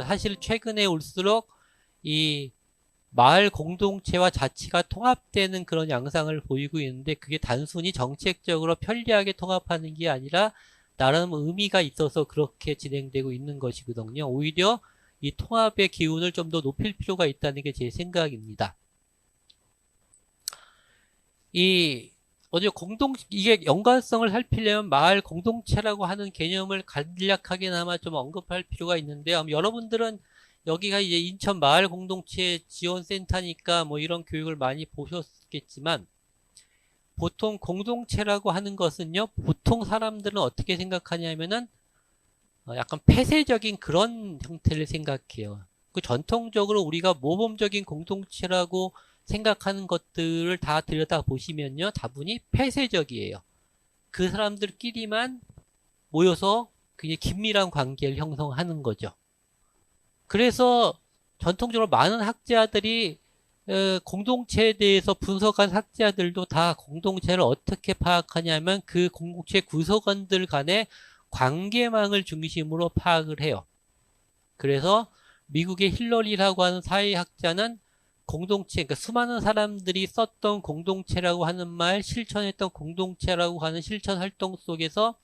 사실 최근에 올수록 이 마을 공동체와 자치가 통합되는 그런 양상을 보이고 있는데, 그게 단순히 정책적으로 편리하게 통합하는 게 아니라 나름 의미가 있어서 그렇게 진행되고 있는 것이거든요. 오히려 이 통합의 기운을 좀 더 높일 필요가 있다는 게 제 생각입니다. 이게 연관성을 살피려면 마을 공동체라고 하는 개념을 간략하게나마 좀 언급할 필요가 있는데요. 여러분들은 여기가 이제 인천 마을 공동체 지원센터니까 뭐 이런 교육을 많이 보셨겠지만, 보통 공동체라고 하는 것은요, 보통 사람들은 어떻게 생각하냐면은 약간 폐쇄적인 그런 형태를 생각해요. 그 전통적으로 우리가 모범적인 공동체라고 생각하는 것들을 다 들여다 보시면요, 다분히 폐쇄적이에요. 그 사람들끼리만 모여서 그냥 긴밀한 관계를 형성하는 거죠. 그래서 전통적으로 많은 학자들이 공동체에 대해서 분석한 학자들도 다 공동체를 어떻게 파악하냐면 그 공동체 구성원들 간의 관계망을 중심으로 파악을 해요. 그래서 미국의 힐러리라고 하는 사회학자는 공동체, 그러니까 수많은 사람들이 썼던 공동체라고 하는 말, 실천했던 공동체라고 하는 실천 활동 속에서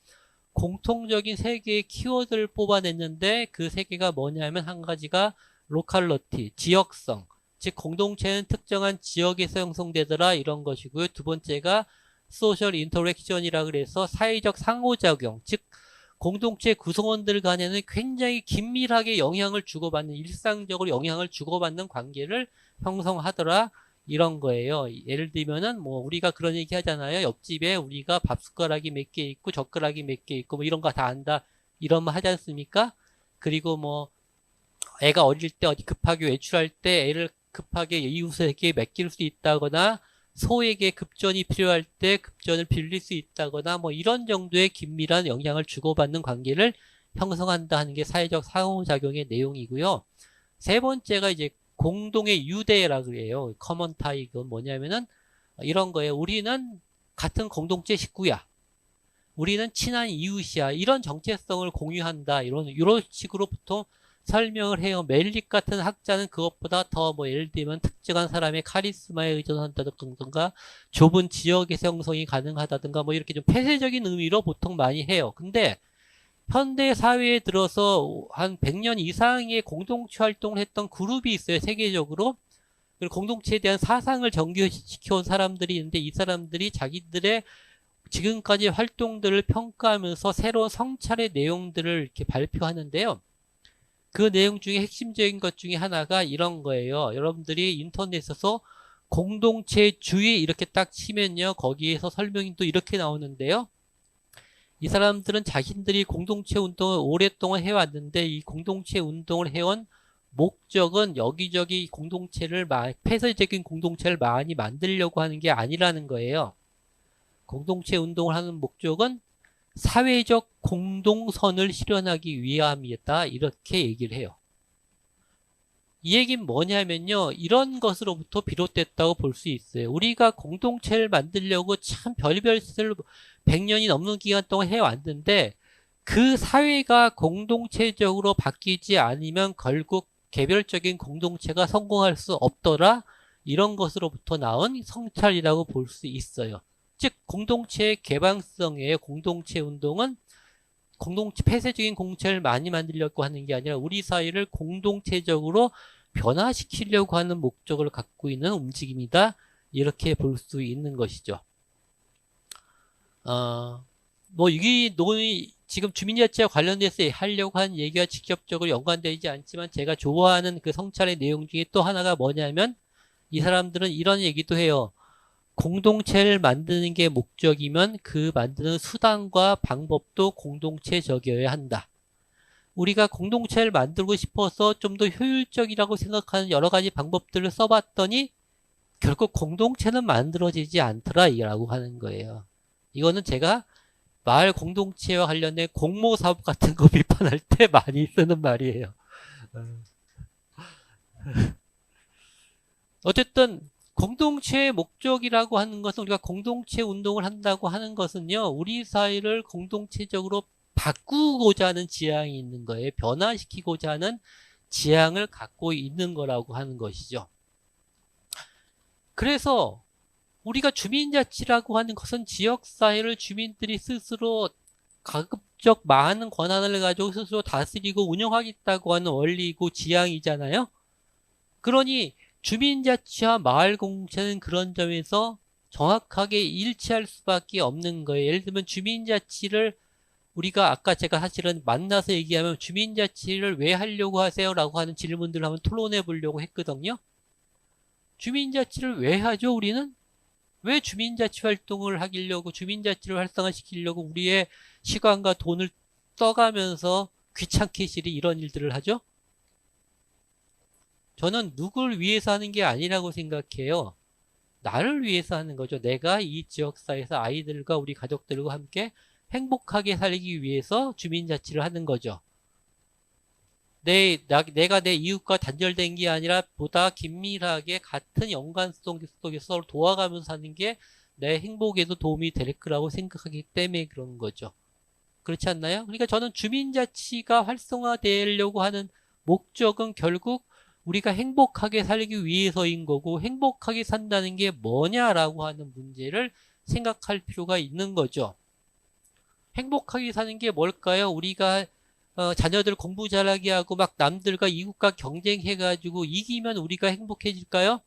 공통적인 세 개의 키워드를 뽑아냈는데, 그 세 개가 뭐냐면 한 가지가 로컬러티, 지역성, 즉 공동체는 특정한 지역에서 형성되더라 이런 것이고요. 두 번째가 소셜 인터랙션이라 그래서 사회적 상호작용, 즉 공동체 구성원들 간에는 굉장히 긴밀하게 영향을 주고받는, 일상적으로 영향을 주고받는 관계를 형성하더라 이런 거예요. 예를 들면은 뭐 우리가 그런 얘기 하잖아요. 옆집에 우리가 밥 숟가락이 몇 개 있고 젓가락이 몇 개 있고 뭐 이런 거 다 안다 이런 말 하지 않습니까? 그리고 뭐 애가 어릴 때 어디 급하게 외출할 때 애를 급하게 이웃에게 맡길 수 있다거나, 소에게 급전이 필요할 때 급전을 빌릴 수 있다거나, 뭐 이런 정도의 긴밀한 영향을 주고받는 관계를 형성한다 하는 게 사회적 상호작용의 내용이고요. 세 번째가 이제 공동의 유대라 그래요. 커먼 타이. 이건 뭐냐면은 이런 거예요. 우리는 같은 공동체 식구야. 우리는 친한 이웃이야. 이런 정체성을 공유한다. 이런 식으로 보통 설명을 해요. 멜릭 같은 학자는 그것보다 더 뭐 예를 들면 특정한 사람의 카리스마에 의존한다든가 좁은 지역에서 형성이 가능하다든가 뭐 이렇게 좀 폐쇄적인 의미로 보통 많이 해요. 근데 현대 사회에 들어서 한 100년 이상의 공동체 활동을 했던 그룹이 있어요. 세계적으로. 그리고 공동체에 대한 사상을 정교시켜온 사람들이 있는데, 이 사람들이 자기들의 지금까지 활동들을 평가하면서 새로운 성찰의 내용들을 이렇게 발표하는데요. 그 내용 중에 핵심적인 것 중에 하나가 이런 거예요. 여러분들이 인터넷에서 공동체주의 이렇게 딱 치면요, 거기에서 설명이 또 이렇게 나오는데요. 이 사람들은 자신들이 공동체 운동을 오랫동안 해왔는데, 이 공동체 운동을 해온 목적은 여기저기 폐쇄적인 공동체를 많이 만들려고 하는 게 아니라는 거예요. 공동체 운동을 하는 목적은 사회적 공동선을 실현하기 위함이다, 이렇게 얘기를 해요. 이 얘기는 뭐냐면요, 이런 것으로부터 비롯됐다고 볼 수 있어요. 우리가 공동체를 만들려고 참 별별 짓을 100년이 넘는 기간 동안 해왔는데, 그 사회가 공동체적으로 바뀌지 않으면 결국 개별적인 공동체가 성공할 수 없더라, 이런 것으로부터 나온 성찰이라고 볼 수 있어요. 즉 공동체의 개방성이에요. 공동체 운동은 폐쇄적인 공동체를 많이 만들려고 하는 게 아니라 우리 사회를 공동체적으로 변화시키려고 하는 목적을 갖고 있는 움직임이다, 이렇게 볼 수 있는 것이죠. 뭐 지금 주민자치와 관련돼서 하려고 한 얘기가 직접적으로 연관되지 않지만, 제가 좋아하는 그 성찰의 내용 중에 또 하나가 뭐냐면, 이 사람들은 이런 얘기도 해요. 공동체를 만드는 게 목적이면 그 만드는 수단과 방법도 공동체적이어야 한다. 우리가 공동체를 만들고 싶어서 좀 더 효율적이라고 생각하는 여러 가지 방법들을 써봤더니 결국 공동체는 만들어지지 않더라라고 하는 거예요. 이거는 제가 마을 공동체와 관련된 공모사업 같은 거 비판할 때 많이 쓰는 말이에요. 어쨌든 공동체의 목적이라고 하는 것은, 우리가 공동체 운동을 한다고 하는 것은요, 우리 사회를 공동체적으로 바꾸고자 하는 지향이 있는 거예요. 변화시키고자 하는 지향을 갖고 있는 거라고 하는 것이죠. 그래서 우리가 주민자치라고 하는 것은 지역사회를 주민들이 스스로 가급적 많은 권한을 가지고 스스로 다스리고 운영하겠다고 하는 원리이고 지향이잖아요. 그러니 주민자치와 마을공동체는 그런 점에서 정확하게 일치할 수밖에 없는 거예요. 예를 들면 주민자치를 우리가 아까 제가 사실은 만나서 얘기하면 주민자치를 왜 하려고 하세요? 라고 하는 질문들을 한번 토론해 보려고 했거든요. 주민자치를 왜 하죠, 우리는? 왜 주민자치 활동을 하려고, 주민자치를 활성화시키려고 우리의 시간과 돈을 써가면서 귀찮게 시리 이런 일들을 하죠? 저는 누굴 위해서 하는 게 아니라고 생각해요. 나를 위해서 하는 거죠. 내가 이 지역사회에서 아이들과 우리 가족들과 함께 행복하게 살기 위해서 주민자치를 하는 거죠. 내가 내 이웃과 단절된 게 아니라 보다 긴밀하게 같은 연관성 속에서 서로 도와가면서 사는 게 내 행복에도 도움이 될 거라고 생각하기 때문에 그런 거죠. 그렇지 않나요? 그러니까 저는 주민자치가 활성화되려고 하는 목적은 결국 우리가 행복하게 살기 위해서인 거고, 행복하게 산다는 게 뭐냐라고 하는 문제를 생각할 필요가 있는 거죠. 행복하게 사는 게 뭘까요? 우리가 자녀들 공부 잘하게 하고 막 남들과 이웃과 경쟁해가지고 이기면 우리가 행복해질까요?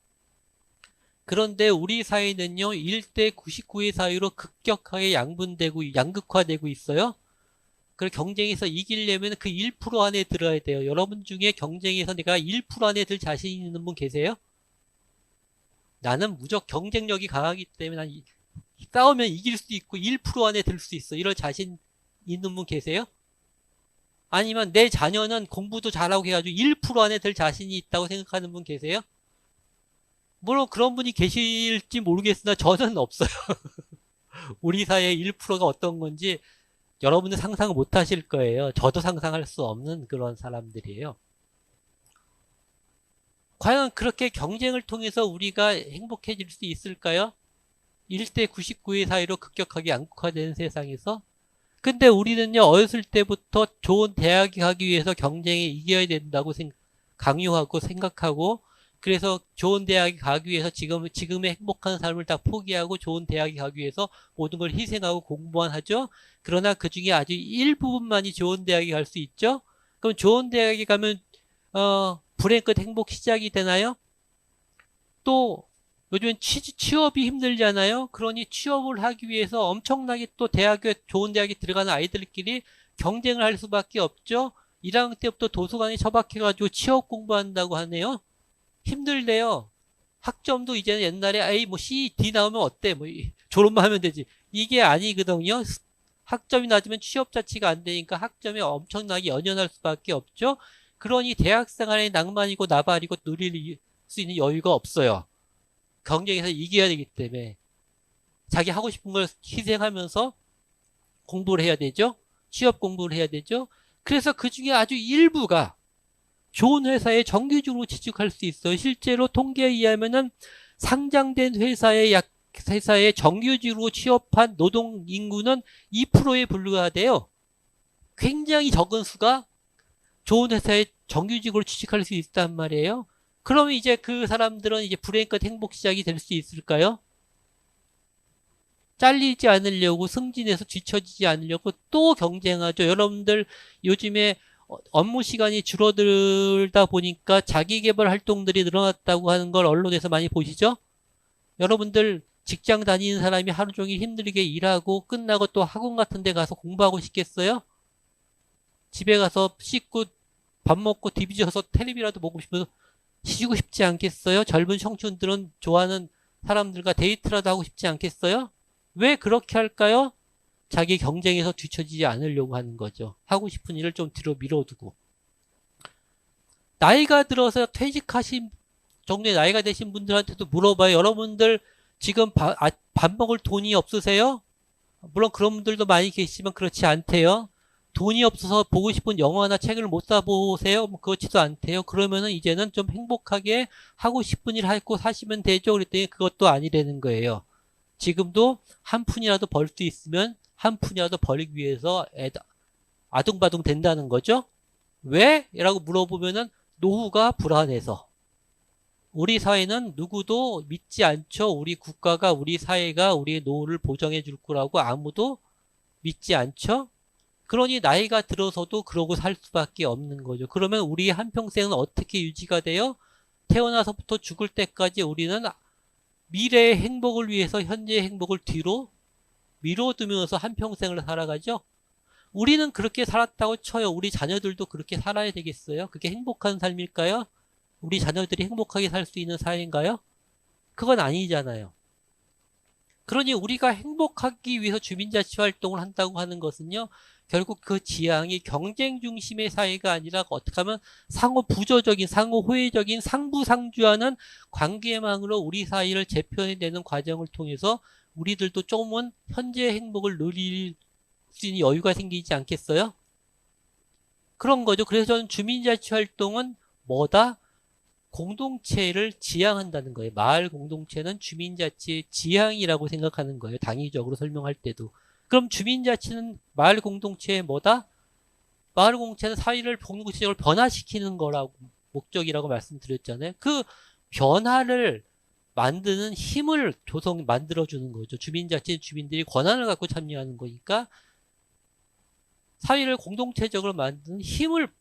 그런데 우리 사회는요, 1대 99의 사회로 급격하게 양극화되고 있어요. 그 경쟁에서 이기려면 그 1% 안에 들어야 돼요. 여러분 중에 경쟁에서 내가 1% 안에 들 자신 있는 분 계세요? 나는 무조건 경쟁력이 강하기 때문에 난 싸우면 이길 수 있고 1% 안에 들 수 있어. 이럴 자신 있는 분 계세요? 아니면 내 자녀는 공부도 잘하고 해가지고 1% 안에 들 자신이 있다고 생각하는 분 계세요? 물론 그런 분이 계실지 모르겠으나 저는 없어요. 우리 사회의 1%가 어떤 건지 여러분들 상상을 못 하실 거예요. 저도 상상할 수 없는 그런 사람들이에요. 과연 그렇게 경쟁을 통해서 우리가 행복해질 수 있을까요? 1대 99의 사회로 급격하게 양극화되는 세상에서. 근데 우리는요, 어렸을 때부터 좋은 대학에 가기 위해서 경쟁에 이겨야 된다고 강요하고 생각하고, 그래서 좋은 대학에 가기 위해서 지금의 행복한 삶을 다 포기하고 좋은 대학에 가기 위해서 모든 걸 희생하고 공부만 하죠. 그러나 그 중에 아주 일부분만이 좋은 대학에 갈 수 있죠. 그럼 좋은 대학에 가면 불행 끝 행복 시작이 되나요? 또 요즘엔 취업이 힘들잖아요. 그러니 취업을 하기 위해서 엄청나게 또 좋은 대학에 들어가는 아이들끼리 경쟁을 할 수밖에 없죠. 1학년 때부터 도서관에 처박혀가지고 취업 공부한다고 하네요. 힘들대요. 학점도 이제는 옛날에 C, D 나오면 어때? 졸업만 하면 되지. 이게 아니거든요. 학점이 낮으면 취업 자체가 안 되니까 학점에 엄청나게 연연할 수밖에 없죠. 그러니 대학생활의 낭만이고 나발이고 누릴 수 있는 여유가 없어요. 경쟁에서 이겨야 되기 때문에 자기 하고 싶은 걸 희생하면서 공부를 해야 되죠. 취업 공부를 해야 되죠. 그래서 그 중에 아주 일부가 좋은 회사에 정규직으로 취직할 수 있어요. 실제로 통계에 의하면은 상장된 회사에 정규직으로 취업한 노동 인구는 2%에 불과하대요. 굉장히 적은 수가 좋은 회사에 정규직으로 취직할 수 있단 말이에요. 그러면 이제 그 사람들은 이제 불행 끝 행복 시작이 될 수 있을까요? 잘리지 않으려고, 승진해서 뒤처지지 않으려고 또 경쟁하죠. 여러분들 요즘에 업무 시간이 줄어들다 보니까 자기계발 활동들이 늘어났다고 하는 걸 언론에서 많이 보시죠? 여러분들 직장 다니는 사람이 하루 종일 힘들게 일하고 끝나고 또 학원 같은 데 가서 공부하고 싶겠어요? 집에 가서 씻고 밥 먹고 디비져서 텔레비라도 보고 싶어서 쉬고 싶지 않겠어요? 젊은 청춘들은 좋아하는 사람들과 데이트라도 하고 싶지 않겠어요? 왜 그렇게 할까요? 자기 경쟁에서 뒤처지지 않으려고 하는 거죠. 하고 싶은 일을 좀 뒤로 밀어두고. 나이가 들어서 퇴직하신 정도의 나이가 되신 분들한테도 물어봐요. 여러분들 지금 밥 먹을 돈이 없으세요? 물론 그런 분들도 많이 계시지만 그렇지 않대요. 돈이 없어서 보고 싶은 영화나 책을 못 사보세요? 그렇지도 않대요. 그러면은 이제는 좀 행복하게 하고 싶은 일 하고 사시면 되죠. 그랬더니 그것도 아니라는 거예요. 지금도 한 푼이라도 벌 수 있으면 한 푼이라도 벌기 위해서 아둥바둥 된다는 거죠. 왜? 라고 물어보면은 노후가 불안해서. 우리 사회는 누구도 믿지 않죠. 우리 국가가, 우리 사회가 우리의 노후를 보장해 줄 거라고 아무도 믿지 않죠. 그러니 나이가 들어서도 그러고 살 수밖에 없는 거죠. 그러면 우리 한평생은 어떻게 유지가 돼요? 태어나서부터 죽을 때까지 우리는 미래의 행복을 위해서 현재의 행복을 뒤로 미뤄두면서 한평생을 살아가죠. 우리는 그렇게 살았다고 쳐요. 우리 자녀들도 그렇게 살아야 되겠어요? 그게 행복한 삶일까요? 우리 자녀들이 행복하게 살 수 있는 사회인가요? 그건 아니잖아요. 그러니 우리가 행복하기 위해서 주민자치 활동을 한다고 하는 것은요, 결국 그 지향이 경쟁 중심의 사회가 아니라 어떻게 하면 상호 부조적인, 상호 호혜적인 상부상주하는 관계망으로 우리 사회를 재편해내는 과정을 통해서 우리들도 조금은 현재의 행복을 누릴 수 있는 여유가 생기지 않겠어요? 그런 거죠. 그래서 저는 주민자치 활동은 뭐다? 공동체를 지향한다는 거예요. 마을 공동체는 주민자치의 지향이라고 생각하는 거예요. 당위적으로 설명할 때도. 그럼 주민자치는 마을 공동체의 뭐다? 마을 공동체는 사회를 공동체적으로 변화시키는 거라고, 목적이라고 말씀드렸잖아요. 그 변화를 만드는 힘을 만들어주는 거죠. 주민자치는 주민들이 권한을 갖고 참여하는 거니까 사회를 공동체적으로 만드는 힘을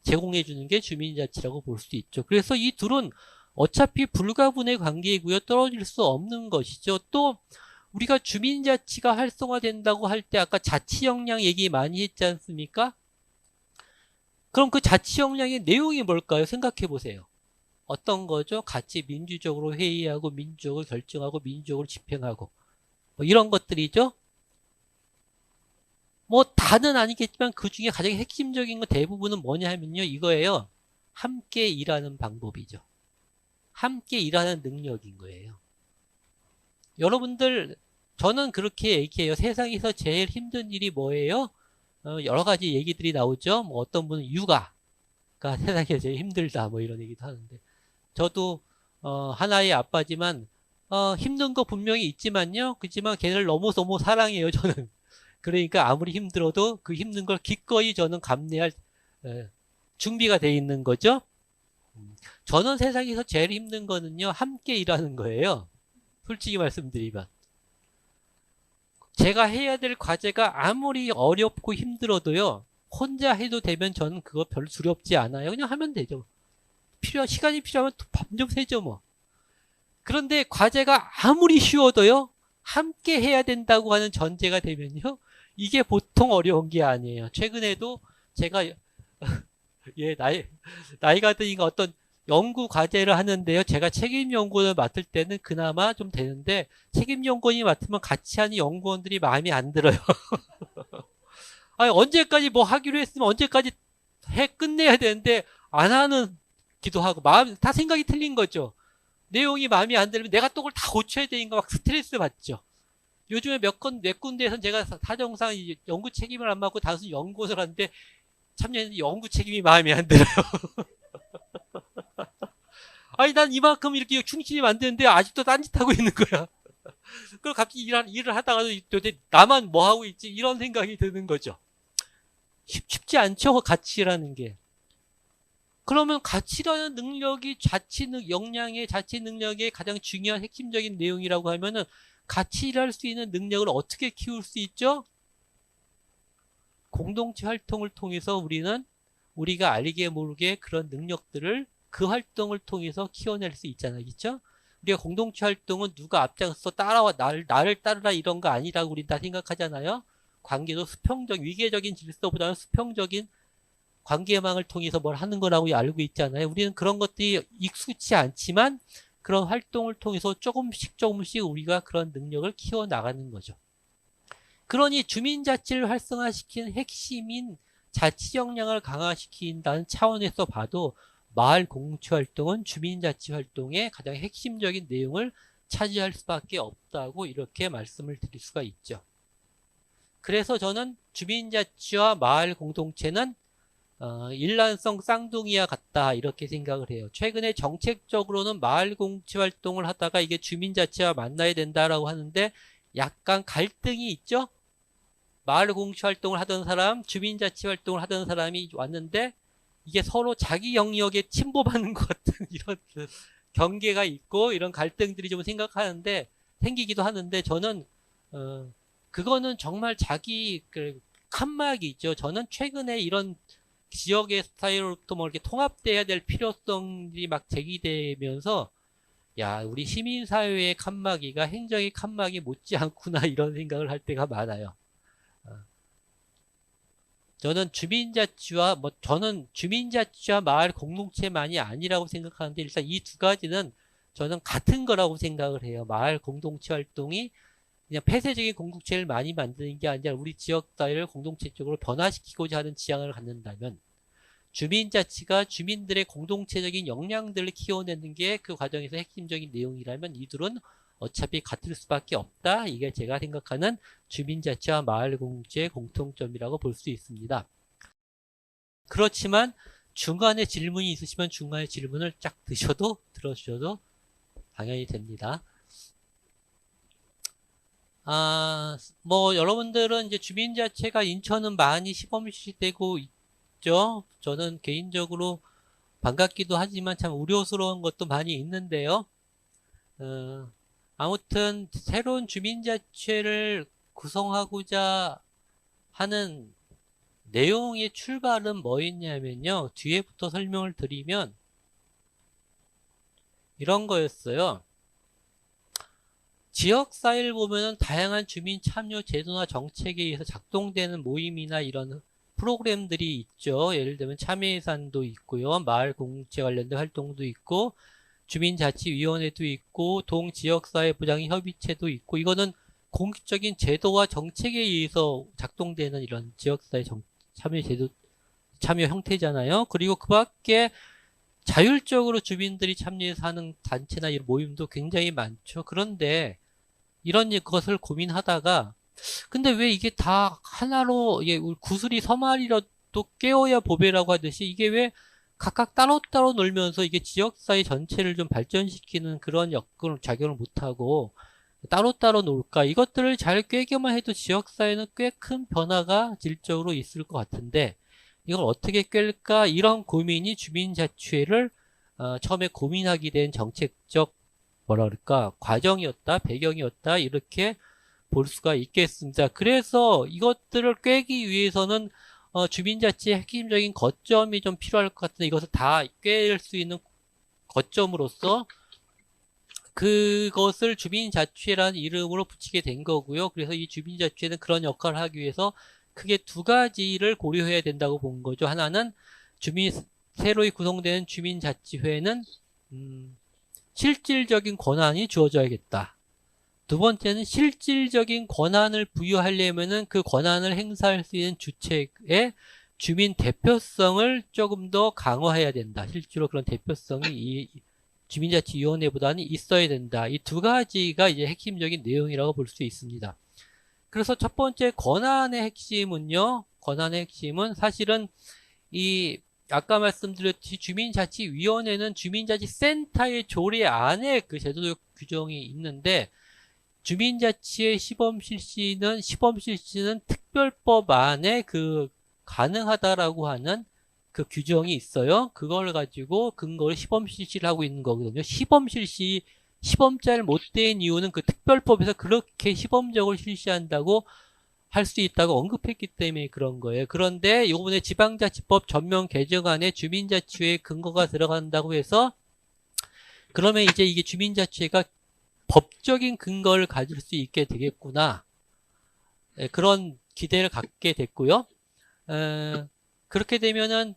제공해 주는 게 주민자치라고 볼 수 있죠. 그래서 이 둘은 어차피 불가분의 관계이고요. 떨어질 수 없는 것이죠. 또 우리가 주민자치가 활성화된다고 할 때 아까 자치 역량 얘기 많이 했지 않습니까? 그럼 그 자치 역량의 내용이 뭘까요? 생각해 보세요. 어떤 거죠? 같이 민주적으로 회의하고 민주적으로 결정하고 민주적으로 집행하고 뭐 이런 것들이죠. 뭐 다는 아니겠지만 그 중에 가장 핵심적인 건 대부분은 뭐냐 하면요. 이거예요. 함께 일하는 방법이죠. 함께 일하는 능력인 거예요. 여러분들, 저는 그렇게 얘기해요. 세상에서 제일 힘든 일이 뭐예요? 여러 가지 얘기들이 나오죠. 뭐 어떤 분은 육아가 세상에서 제일 힘들다 뭐 이런 얘기도 하는데 저도 하나의 아빠지만 힘든 거 분명히 있지만요. 그렇지만 걔를 너무너무 사랑해요. 저는. 그러니까 아무리 힘들어도 그 힘든 걸 기꺼이 저는 감내할 준비가 돼 있는 거죠. 저는 세상에서 제일 힘든 거는요. 함께 일하는 거예요. 솔직히 말씀드리면. 제가 해야 될 과제가 아무리 어렵고 힘들어도요. 혼자 해도 되면 저는 그거 별로 두렵지 않아요. 그냥 하면 되죠. 시간이 필요하면 밤 좀 새죠 뭐. 그런데 과제가 아무리 쉬워도요. 함께 해야 된다고 하는 전제가 되면요. 이게 보통 어려운 게 아니에요. 최근에도 제가 예, 나이가 드니까 어떤 연구 과제를 하는데요. 제가 책임 연구원을 맡을 때는 그나마 좀 되는데 책임 연구원이 맡으면 같이 하는 연구원들이 마음에 안 들어요. 아니, 언제까지 뭐 하기로 했으면 언제까지 끝내야 되는데 안 하는 기도 하고 다 생각이 틀린 거죠. 내용이 마음에 안 들면 내가 또 그걸 다 고쳐야 되니까 막 스트레스 받죠. 요즘에 몇 군데에서 제가 사정상 연구 책임을 안 맡고 단순히 연구원을 하는데 참여했는데 연구 책임이 마음에 안 들어요. 아니, 난 이만큼 이렇게 충실히 만드는데 아직도 딴짓하고 있는 거야. 그럼 갑자기 일을 하다가도 도대체 나만 뭐 하고 있지? 이런 생각이 드는 거죠. 쉽지 않죠? 같이 일하는 게. 그러면 가치라는 능력이 역량의 자치 능력의 가장 중요한 핵심적인 내용이라고 하면은 같이 일할 수 있는 능력을 어떻게 키울 수 있죠? 공동체 활동을 통해서 우리가 알게 모르게 그런 능력들을 그 활동을 통해서 키워낼 수 있잖아요. 그렇죠? 우리가 공동체 활동은 누가 앞장서 따라와 나를 따르라 이런 거 아니라고 우린 다 생각하잖아요. 관계도 위계적인 질서보다는 수평적인 관계망을 통해서 뭘 하는 거라고 알고 있잖아요. 우리는 그런 것들이 익숙치 않지만 그런 활동을 통해서 조금씩 우리가 그런 능력을 키워나가는 거죠. 그러니 주민자치를 활성화시키는 핵심인 자치 역량을 강화시킨다는 차원에서 봐도 마을 공동체 활동은 주민자치 활동의 가장 핵심적인 내용을 차지할 수밖에 없다고 이렇게 말씀을 드릴 수가 있죠. 그래서 저는 주민자치와 마을 공동체는 일란성 쌍둥이와 같다 이렇게 생각을 해요. 최근에 정책적으로는 마을 공동체 활동을 하다가 이게 주민자치와 만나야 된다라고 하는데 약간 갈등이 있죠. 마을 공동체 활동을 하던 사람, 주민자치 활동을 하던 사람이 왔는데 이게 서로 자기 영역에 침범하는 것 같은 이런 그 경계가 있고 이런 갈등들이 좀 생기기도 하는데 저는 그거는 정말 자기 그 칸막이죠. 저는 최근에 이런 지역의 스타일로부터 뭐 이렇게 통합돼야 될 필요성이 막 제기되면서 야, 우리 시민사회의 칸막이가 행정의 칸막이 못지않구나 이런 생각을 할 때가 많아요. 어, 저는 주민자치와 마을 공동체만이 아니라고 생각하는데 일단 이 두 가지는 저는 같은 거라고 생각을 해요. 마을 공동체 활동이 그냥 폐쇄적인 공동체를 많이 만드는 게 아니라 우리 지역 사회를 공동체적으로 변화시키고자 하는 지향을 갖는다면 주민자치가 주민들의 공동체적인 역량들을 키워내는 게 그 과정에서 핵심적인 내용이라면 이 둘은 어차피 같을 수밖에 없다. 이게 제가 생각하는 주민자치와 마을공동체의 공통점이라고 볼 수 있습니다. 그렇지만 중간에 질문이 있으시면 중간에 질문을 쫙 들어주셔도 당연히 됩니다. 뭐 여러분들은 이제 주민자치가 인천은 많이 시범실시되고 있죠. 저는 개인적으로 반갑기도 하지만 참 우려스러운 것도 많이 있는데요. 아무튼 새로운 주민자치를 구성하고자 하는 내용의 출발은 뭐였냐면요. 뒤에부터 설명을 드리면 이런 거였어요. 지역사회를 보면은 다양한 주민 참여 제도나 정책에 의해서 작동되는 모임이나 이런 프로그램들이 있죠. 예를 들면 참여예산도 있고요. 마을 공동체 관련된 활동도 있고 주민자치위원회도 있고 동지역사회 보장협의체도 있고 이거는 공식적인 제도와 정책에 의해서 작동되는 이런 지역사회 참여 제도 참여 형태잖아요. 그리고 그 밖에 자율적으로 주민들이 참여해서 하는 단체나 이런 모임도 굉장히 많죠. 그런데 이런 것을 고민하다가 근데 왜 이게 다 하나로 이게 구슬이 서말이라도 깨어야 보배라고 하듯이 이게 왜 각각 따로따로 놀면서 이게 지역사회 전체를 좀 발전시키는 그런 작용을 못하고 따로따로 놀까? 이것들을 잘 꿰기만 해도 지역사회는 꽤 큰 변화가 질적으로 있을 것 같은데 이걸 어떻게 꿰까? 이런 고민이 주민자치회를 처음에 고민하게 된 정책적 뭐라 그럴까? 과정이었다, 배경이었다, 이렇게 볼 수가 있겠습니다. 그래서 이것들을 꿰기 위해서는 주민자치의 핵심적인 거점이 좀 필요할 것 같은데 이것을 다 꿰일 수 있는 거점으로서 그것을 주민자치회라는 이름으로 붙이게 된 거고요. 그래서 이 주민자치회는 그런 역할을 하기 위해서 크게 두 가지를 고려해야 된다고 본 거죠. 하나는 새로이 구성되는 주민자치회는 실질적인 권한이 주어져야겠다. 두 번째는 실질적인 권한을 부여하려면은 그 권한을 행사할 수 있는 주체의 주민 대표성을 조금 더 강화해야 된다. 실제로 그런 대표성이 이 주민자치위원회보다는 있어야 된다. 이 두 가지가 이제 핵심적인 내용이라고 볼 수 있습니다. 그래서 첫 번째 권한의 핵심은요. 권한의 핵심은 사실은 아까 말씀드렸듯이 주민자치위원회는 주민자치센터의 조례 안에 그 제도적 규정이 있는데 주민자치의 시범실시는 특별법 안에 가능하다라고 하는 그 규정이 있어요. 그걸 가지고 근거를 시범실시를 하고 있는 거거든요. 시범자를 못 댄 이유는 그 특별법에서 그렇게 시범적으로 실시한다고 할 수 있다고 언급했기 때문에 그런 거예요. 그런데 이번에 지방자치법 전면 개정안에 주민자치회의 근거가 들어간다고 해서 그러면 이제 이게 주민자치회가 법적인 근거를 가질 수 있게 되겠구나. 그런 기대를 갖게 됐고요. 그렇게 되면은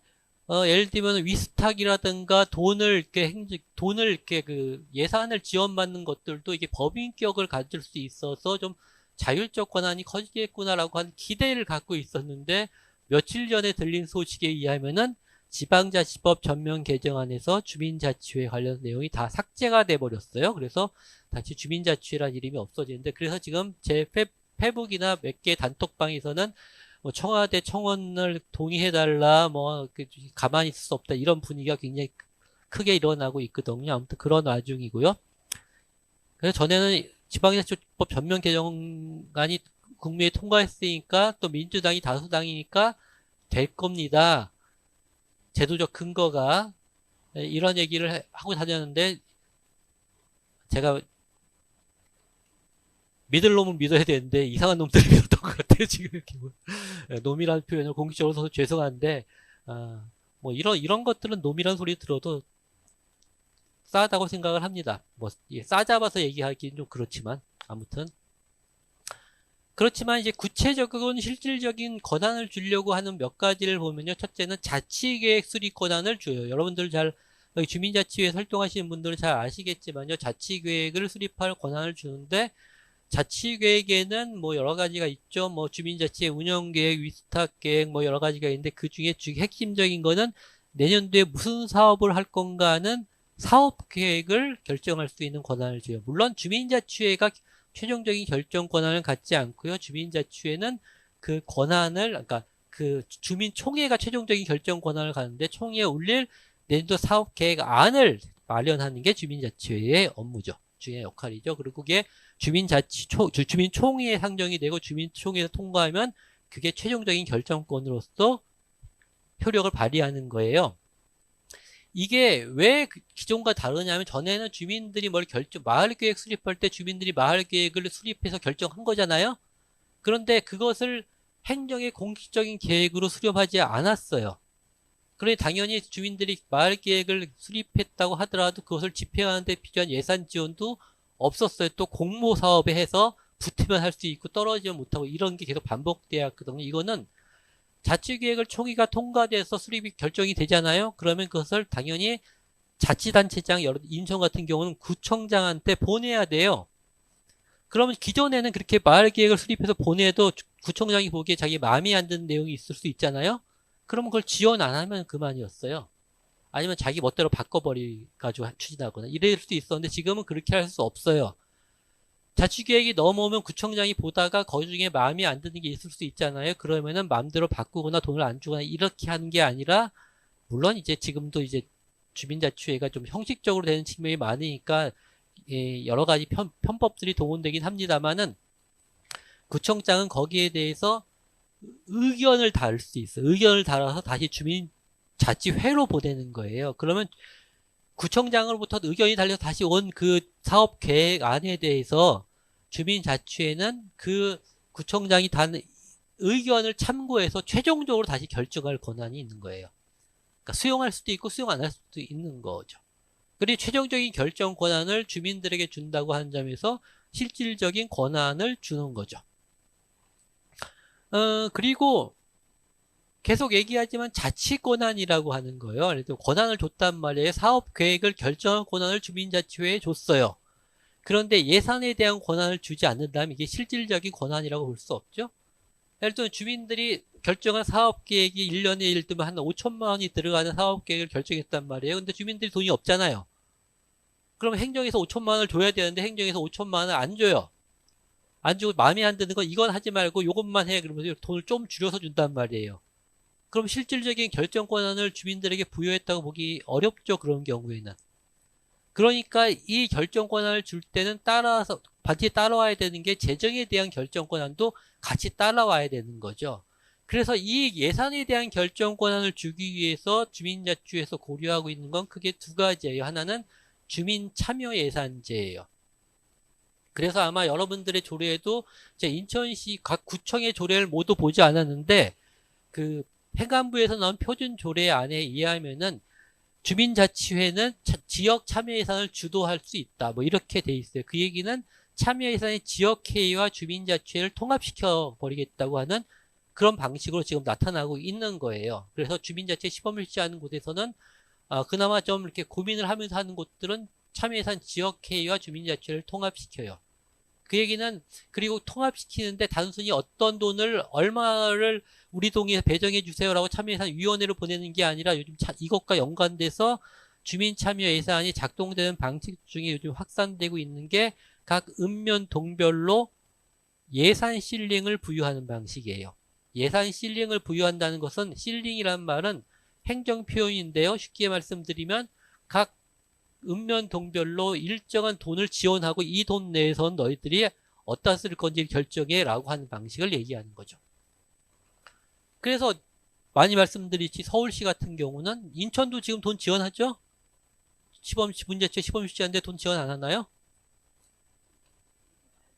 예를 들면 위스탁이라든가 돈을 이렇게 그 예산을 지원받는 것들도 이게 법인격을 가질 수 있어서 좀 자율적 권한이 커지겠구나라고 하는 기대를 갖고 있었는데 며칠 전에 들린 소식에 의하면은 지방자치법 전면 개정안에서 주민자치회 관련 내용이 다 삭제가 돼 버렸어요. 그래서 다시 주민자치회라는 이름이 없어지는데 그래서 지금 제 페북이나 몇 개 단톡방에서는 뭐 청와대 청원을 동의해달라, 가만히 있을 수 없다, 이런 분위기가 굉장히 크게 일어나고 있거든요. 아무튼 그런 와중이고요. 그래서 전에는 지방자치법 전면 개정안이 국무회에 통과했으니까 또 민주당이 다수당이니까 될 겁니다. 제도적 근거가 이런 얘기를 하고 다녔는데 제가 믿을 놈은 믿어야 되는데 이상한 놈들이 믿었던 것 같아요. 지금 이렇게 놈이라는 표현을 공식적으로 써서 죄송한데 뭐 이런 것들은 놈이라는 소리 들어도 싸다고 생각을 합니다. 뭐 싸잡아서 얘기하기는 좀 그렇지만 아무튼 그렇지만 이제 구체적인 실질적인 권한을 주려고 하는 몇 가지를 보면요. 첫째는 자치계획 수립 권한을 줘요. 여러분들 잘 여기 주민자치회에 활동하시는 분들은 잘 아시겠지만요. 자치계획을 수립할 권한을 주는데 자치계획에는 뭐 여러 가지가 있죠. 뭐 주민자치의 운영계획, 위스탁계획 뭐 여러 가지가 있는데 그 중에 핵심적인 거는 내년도에 무슨 사업을 할 건가는 사업계획을 결정할 수 있는 권한을 줘요. 물론 주민자치회가 최종적인 결정 권한을 갖지 않고요. 주민자치회는 그 권한을, 그러니까 그 주민총회가 최종적인 결정 권한을 갖는데 총회에 올릴 내년도 사업계획안을 마련하는 게 주민자치회의 업무죠. 중요한 역할이죠. 그리고 그게 주민총회에 상정이 되고 주민총회에서 통과하면 그게 최종적인 결정권으로서 효력을 발휘하는 거예요. 이게 왜 기존과 다르냐면 전에는 주민들이 마을계획 수립할 때 주민들이 마을계획을 수립해서 결정한 거잖아요. 그런데 그것을 행정의 공식적인 계획으로 수렴하지 않았어요. 그러니 당연히 주민들이 마을계획을 수립했다고 하더라도 그것을 집행하는 데 필요한 예산 지원도 없었어요. 또 공모사업에 해서 붙으면 할 수 있고 떨어지면 못하고 이런 게 계속 반복돼야 했거든요. 이거는 자치계획을 총회가 통과돼서 수립이 결정이 되잖아요. 그러면 그것을 당연히 자치단체장, 인천 같은 경우는 구청장한테 보내야 돼요. 그러면 기존에는 그렇게 마을계획을 수립해서 보내도 구청장이 보기에 자기 마음에 안 드는 내용이 있을 수 있잖아요. 그러면 그걸 지원 안 하면 그만이었어요. 아니면 자기 멋대로 바꿔버리가지고 추진하거나 이럴 수도 있었는데 지금은 그렇게 할 수 없어요. 자치계획이 넘어오면 구청장이 보다가 그 중에 마음에 안 드는 게 있을 수 있잖아요. 그러면은 마음대로 바꾸거나 돈을 안 주거나 이렇게 하는 게 아니라, 물론 이제 지금도 이제 주민자치회가 좀 형식적으로 되는 측면이 많으니까 여러 가지 편법들이 동원되긴 합니다만은 구청장은 거기에 대해서 의견을 달 수 있어요. 의견을 달아서 다시 주민자치회로 보내는 거예요. 그러면 구청장으로부터 의견이 달려서 다시 온 그 사업 계획안에 대해서 주민자치회는 그 구청장이 단 의견을 참고해서 최종적으로 다시 결정할 권한이 있는 거예요. 그러니까 수용할 수도 있고 수용 안 할 수도 있는 거죠. 그리고 최종적인 결정 권한을 주민들에게 준다고 하는 점에서 실질적인 권한을 주는 거죠. 그리고 계속 얘기하지만 자치 권한이라고 하는 거예요. 그래서 권한을 줬단 말이에요. 사업 계획을 결정할 권한을 주민자치회에 줬어요. 그런데 예산에 대한 권한을 주지 않는다면 이게 실질적인 권한이라고 볼 수 없죠. 예를 들면 주민들이 결정한 사업 계획이 1년에 예를 들면 한 5천만 원이 들어가는 사업 계획을 결정했단 말이에요. 근데 주민들이 돈이 없잖아요. 그럼 행정에서 5천만 원을 줘야 되는데 행정에서 5천만 원을 안 줘요. 안 주고 마음에 안 드는 건 이건 하지 말고 이것만 해. 그러면서 돈을 좀 줄여서 준단 말이에요. 그럼 실질적인 결정 권한을 주민들에게 부여했다고 보기 어렵죠. 그런 경우에는. 그러니까 이 결정 권한을 줄 때는 반드시 따라와야 되는 게 재정에 대한 결정 권한도 같이 따라와야 되는 거죠. 그래서 이 예산에 대한 결정 권한을 주기 위해서 주민자치회에서 고려하고 있는 건 크게 두 가지예요. 하나는 주민참여예산제예요. 그래서 아마 여러분들의 조례에도 제 인천시 각 구청의 조례를 모두 보지 않았는데 그 행안부에서 나온 표준 조례 안에 의하면은 주민자치회는 지역 참여 예산을 주도할 수 있다. 뭐 이렇게 돼 있어요. 그 얘기는 참여 예산의 지역회의와 주민자치회를 통합시켜 버리겠다고 하는 그런 방식으로 지금 나타나고 있는 거예요. 그래서 주민자치회 시범을 실시하는 곳에서는 그나마 좀 이렇게 고민을 하면서 하는 곳들은 참여 예산 지역회의와 주민자치회를 통합시켜요. 그 얘기는 그리고 통합시키는데 단순히 어떤 돈을 얼마를 우리 동의에 배정해 주세요라고 참여예산위원회로 보내는 게 아니라 요즘 이것과 연관돼서 주민참여 예산이 작동되는 방식 중에 요즘 확산되고 있는 게 각 읍면 동별로 예산 실링을 부여하는 방식이에요. 예산 실링을 부여한다는 것은 실링이란 말은 행정 표현인데요. 쉽게 말씀드리면 각 읍면 동별로 일정한 돈을 지원하고 이 돈 내에선 너희들이 어디다 쓸 건지 결정해 라고 하는 방식을 얘기하는 거죠. 그래서 많이 말씀드리지 서울시 같은 경우는 인천도 지금 돈 지원하죠? 문제제 시범실시한데 돈 지원 안 하나요?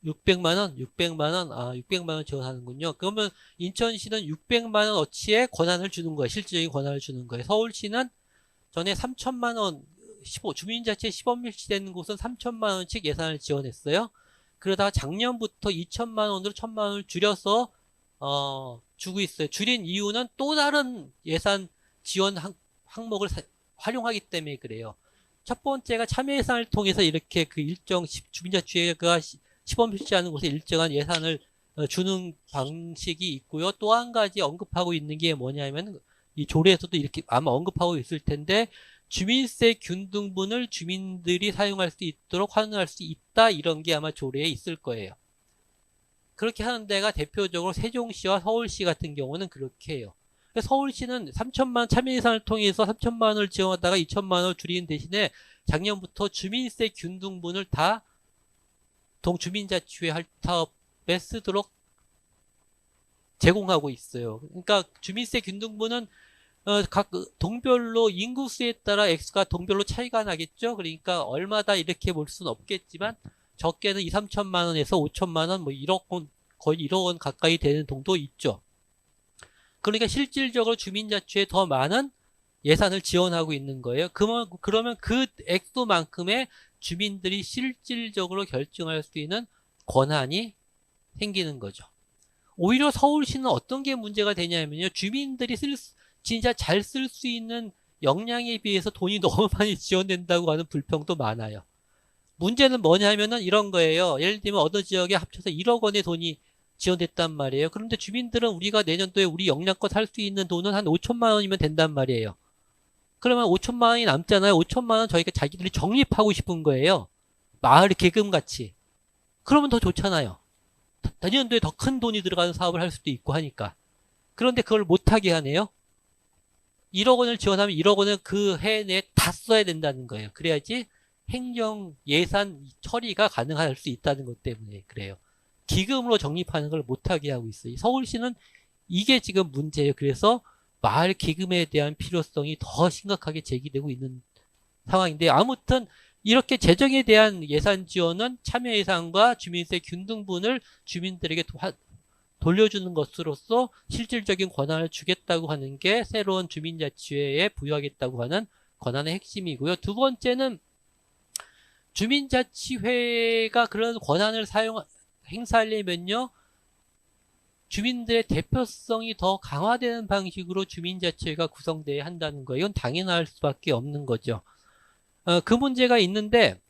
600만 원? 600만 원? 아, 600만 원 지원하는군요. 그러면 인천시는 600만 원 어치의 권한을 주는 거예요. 실질적인 권한을 주는 거예요. 서울시는 전에 3천만 원, 주민자치 시범실시되는 곳은 3천만 원씩 예산을 지원했어요. 그러다가 작년부터 2천만 원으로 1천만 원을 줄여서 주고 있어요. 줄인 이유는 또 다른 예산 지원 항목을 활용하기 때문에 그래요. 첫 번째가 참여 예산을 통해서 이렇게 그 일정 주민자치회가 시범 실시하는 곳에 일정한 예산을 주는 방식이 있고요. 또 한 가지 언급하고 있는 게 뭐냐면 이 조례에서도 이렇게 아마 언급하고 있을 텐데 주민세 균등분을 주민들이 사용할 수 있도록 환원할 수 있다 이런 게 아마 조례에 있을 거예요. 그렇게 하는 데가 대표적으로 세종시와 서울시 같은 경우는 그렇게 해요. 서울시는 3천만 원 참여 예산을 통해서 3천만 원을 지원하다가 2천만 원을 줄이는 대신에 작년부터 주민세 균등분을 다 동주민자치회 사업에 쓰도록 제공하고 있어요. 그러니까 주민세 균등분은 각 동별로 인구수에 따라 액수가 동별로 차이가 나겠죠. 그러니까 얼마다 이렇게 볼 수는 없겠지만 적게는 2, 3천만 원에서 5천만 원, 뭐 1억 원, 거의 1억 원 가까이 되는 동도 있죠. 그러니까 실질적으로 주민자치에 더 많은 예산을 지원하고 있는 거예요. 그러면 그 액수만큼의 주민들이 실질적으로 결정할 수 있는 권한이 생기는 거죠. 오히려 서울시는 어떤 게 문제가 되냐면요. 주민들이 진짜 잘 쓸 수 있는 역량에 비해서 돈이 너무 많이 지원된다고 하는 불평도 많아요. 문제는 뭐냐면은 이런 거예요. 예를 들면 어느 지역에 합쳐서 1억 원의 돈이 지원됐단 말이에요. 그런데 주민들은 우리가 내년도에 우리 역량껏 할 수 있는 돈은 한 5천만 원이면 된단 말이에요. 그러면 5천만 원이 남잖아요. 5천만 원 저희가 자기들이 적립하고 싶은 거예요. 마을 계금같이. 그러면 더 좋잖아요. 내년도에 더 큰 돈이 들어가는 사업을 할 수도 있고 하니까. 그런데 그걸 못하게 하네요. 1억 원을 지원하면 1억 원을 그 해 내에 다 써야 된다는 거예요. 그래야지 행정 예산 처리가 가능할 수 있다는 것 때문에 그래요. 기금으로 적립하는 걸 못하게 하고 있어요. 서울시는 이게 지금 문제예요. 그래서 마을 기금에 대한 필요성이 더 심각하게 제기되고 있는 상황인데 아무튼 이렇게 재정에 대한 예산 지원은 참여 예산과 주민세 균등분을 주민들에게 돌려주는 것으로서 실질적인 권한을 주겠다고 하는 게 새로운 주민자치회에 부여하겠다고 하는 권한의 핵심이고요. 두 번째는 주민자치회가 그런 권한을 행사하려면요. 주민들의 대표성이 더 강화되는 방식으로 주민자치회가 구성돼야 한다는 거예요. 이건 당연할 수밖에 없는 거죠. 그 문제가 있는데